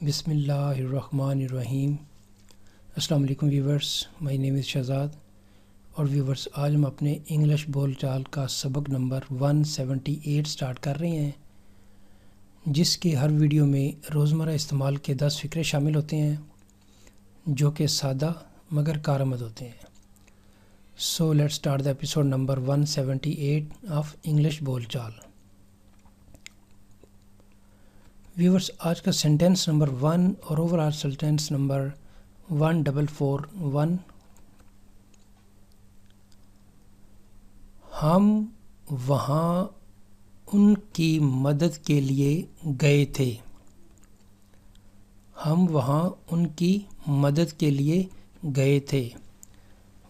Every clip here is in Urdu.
بسم اللہ الرحمن الرحیم۔ السلام علیکم ویورز، مائی نیم از شہزاد اور ویورز آج ہم اپنے انگلش بول چال کا سبق نمبر 178 سٹارٹ کر رہے ہیں، جس کے ہر ویڈیو میں روزمرہ استعمال کے 10 فقرے شامل ہوتے ہیں جو کہ سادہ مگر کارآمد ہوتے ہیں۔ So let start the episode number 178 of English بول چال۔ ویورز آج کا سینٹینس نمبر 1 اور اوور آل سینٹینس نمبر 1441۔ ہم وہاں ان کی مدد کے لیے گئے تھے۔ ہم وہاں ان کی مدد کے لیے گئے تھے۔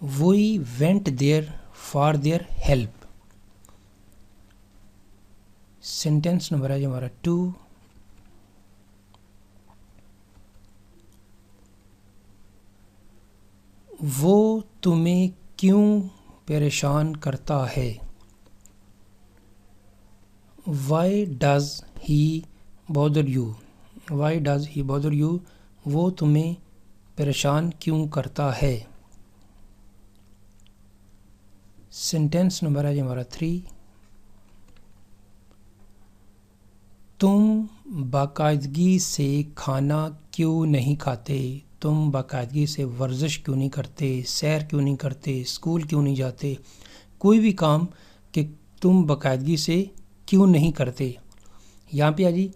We went there for their help۔ Sentence number ہے ہمارا 2۔ وہ تمہیں کیوں پریشان کرتا ہے؟ Why does he bother you؟ Why does he bother you؟ وہ تمہیں پریشان کیوں کرتا ہے؟ سینٹینس نمبر ہے ہمارا 3۔ تم باقاعدگی سے کھانا کیوں نہیں کھاتے؟ تم باقاعدگی سے ورزش کیوں نہیں کرتے؟ سیر کیوں نہیں کرتے؟ اسکول کیوں نہیں جاتے؟ کوئی بھی کام کہ تم باقاعدگی سے کیوں نہیں کرتے۔ یہاں پہ آجی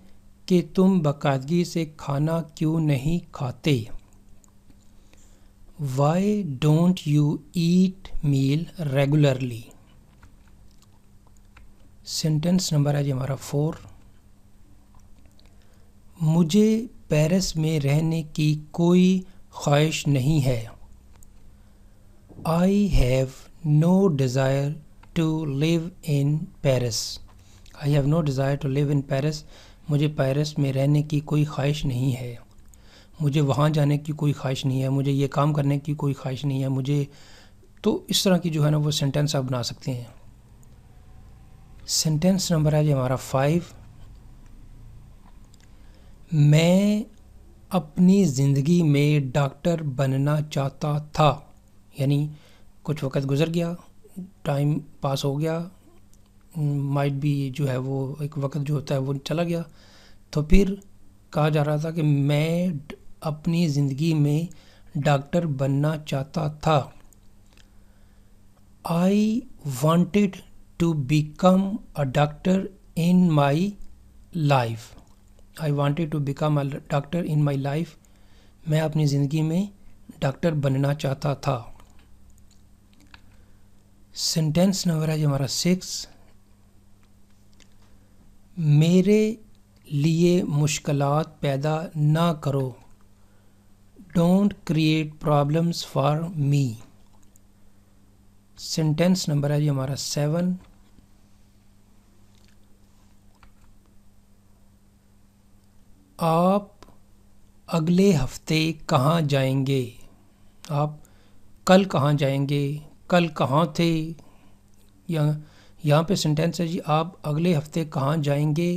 کہ تم باقاعدگی سے کھانا کیوں نہیں کھاتے۔ Why don't you eat meal regularly؟ Sentence number ہے ہمارا 4۔ مجھے پیرس میں رہنے کی کوئی خواہش نہیں ہے۔ I have no desire to live in Paris۔ I have no desire to live in Paris۔ مجھے پیرس میں رہنے کی کوئی خواہش نہیں ہے۔ مجھے وہاں جانے کی کوئی خواہش نہیں ہے۔ مجھے یہ کام کرنے کی کوئی خواہش نہیں ہے۔ مجھے تو اس طرح کی جو ہے نا وہ سینٹینس آپ بنا سکتے ہیں۔ سینٹینس نمبر ہے ہمارا 5۔ میں اپنی زندگی میں ڈاکٹر بننا چاہتا تھا۔ یعنی کچھ وقت گزر گیا، ٹائم پاس ہو گیا، مائٹ بھی جو ہے وہ ایک وقت جو ہوتا ہے وہ چلا گیا، تو پھر کہا جا رہا تھا کہ میں اپنی زندگی میں ڈاکٹر بننا چاہتا تھا۔ I wanted to become a doctor in my life۔ I wanted to become a doctor in my life۔ میں اپنی زندگی میں ڈاکٹر بننا چاہتا تھا۔ سینٹینس نمبر ہے ہمارا 6۔ میرے لیے مشکلات پیدا نہ کرو۔ Don't create problems for me۔ Sentence number ہے ہمارا 7۔ آپ اگلے ہفتے کہاں جائیں گے؟ آپ کل کہاں جائیں گے؟ کل کہاں تھے؟ یہاں پہ سینٹینس ہے جی آپ اگلے ہفتے کہاں جائیں گے؟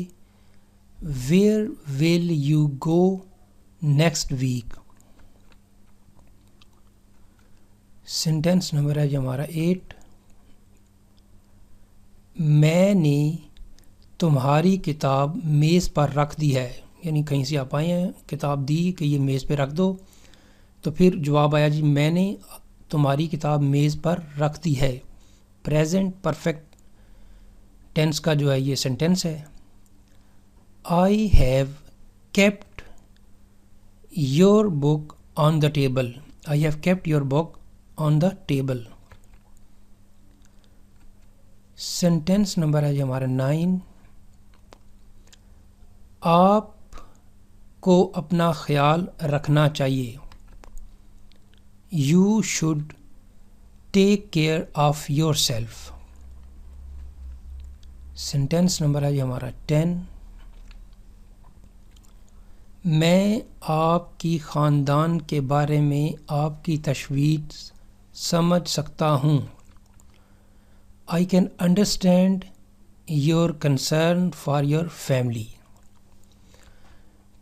Where will you go next week؟ Sentence number ہے ہمارا 8۔ میں نے تمہاری کتاب میز پر رکھ دی ہے۔ یعنی کہیں سے آپ آئے ہیں، کتاب دی کہ یہ میز پہ رکھ دو، تو پھر جواب آیا جی میں نے تمہاری کتاب میز پر رکھ دی ہے۔ پریزنٹ پرفیکٹ ٹینس کا جو ہے یہ سینٹینس ہے۔ I have kept your book on the table۔ I have kept your book on the table۔ Sentence number ہے ہمارا 9۔ آپ کو اپنا خیال رکھنا چاہیے۔ You should take care of yourself۔ Sentence number ہے ہمارا 10۔ میں آپ کی خاندان کے بارے میں آپ کی تشویش سمجھ سکتا ہوں۔ I can understand your concern for your family۔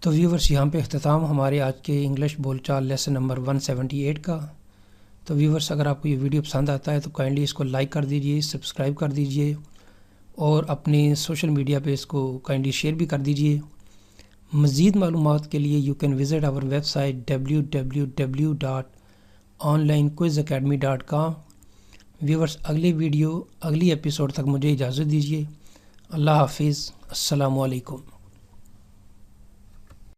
تو ویورس یہاں پہ اختتام ہمارے آج کے انگلش بول چال لیسن نمبر 178 کا۔ تو ویورس اگر آپ کو یہ ویڈیو پسند آتا ہے تو کائنڈلی اس کو لائک کر دیجئے، سبسکرائب کر دیجئے اور اپنے سوشل میڈیا پہ اس کو کائنڈلی شیئر بھی کر دیجئے۔ مزید معلومات کے لیے you can visit our web site www.onlinequizacademy.com۔ Viewers اگلی ایپیسوڈ تک مجھے اجازت دیجیے۔ اللہ حافظ، السلام علیکم۔